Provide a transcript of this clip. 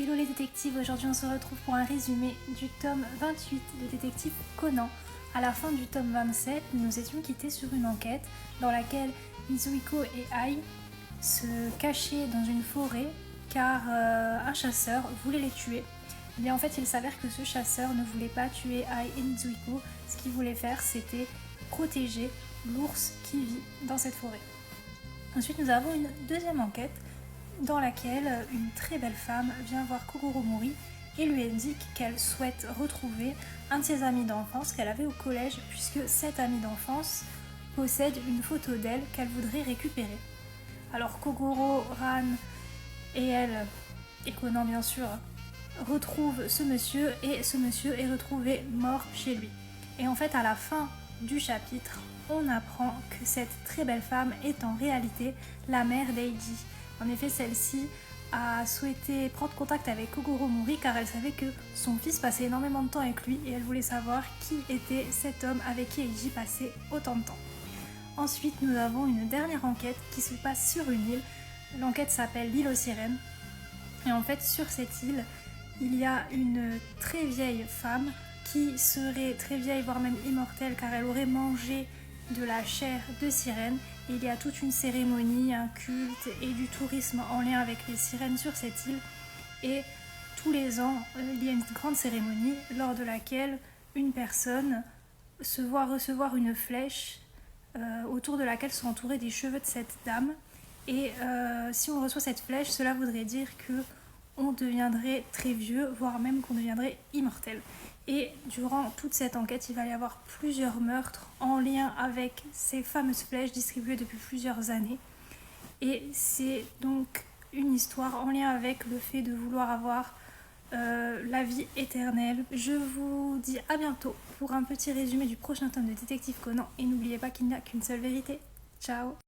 Hello les détectives, aujourd'hui on se retrouve pour un résumé du tome 28 de Détective Conan. À la fin du tome 27, nous nous étions quittés sur une enquête dans laquelle Mizuhiko et Ai se cachaient dans une forêt car un chasseur voulait les tuer. Mais en fait il s'avère que ce chasseur ne voulait pas tuer Ai et Mizuhiko, ce qu'il voulait faire c'était protéger l'ours qui vit dans cette forêt. Ensuite nous avons une deuxième enquête dans laquelle une très belle femme vient voir Kogoro Mori et lui indique qu'elle souhaite retrouver un de ses amis d'enfance qu'elle avait au collège, puisque cet ami d'enfance possède une photo d'elle qu'elle voudrait récupérer. Alors Kogoro, Ran et elle, et Conan bien sûr, retrouvent ce monsieur et ce monsieur est retrouvé mort chez lui. Et en fait à la fin du chapitre, on apprend que cette très belle femme est en réalité la mère d'Eiji. En effet, celle-ci a souhaité prendre contact avec Kogoro Mori car elle savait que son fils passait énormément de temps avec lui et elle voulait savoir qui était cet homme avec qui Eiji passait autant de temps. Ensuite, nous avons une dernière enquête qui se passe sur une île. L'enquête s'appelle l'île aux sirènes. Et en fait, sur cette île, il y a une très vieille femme qui serait très vieille, voire même immortelle, car elle aurait mangé de la chair de sirène. Et il y a toute une cérémonie, un culte et du tourisme en lien avec les sirènes sur cette île. Et tous les ans, il y a une grande cérémonie lors de laquelle une personne se voit recevoir une flèche autour de laquelle sont entourés des cheveux de cette dame. Et si on reçoit cette flèche, cela voudrait dire que on deviendrait très vieux, voire même qu'on deviendrait immortel. Et durant toute cette enquête, il va y avoir plusieurs meurtres en lien avec ces fameuses flèches distribuées depuis plusieurs années. Et c'est donc une histoire en lien avec le fait de vouloir avoir la vie éternelle. Je vous dis à bientôt pour un petit résumé du prochain tome de Détective Conan. Et n'oubliez pas qu'il n'y a qu'une seule vérité. Ciao!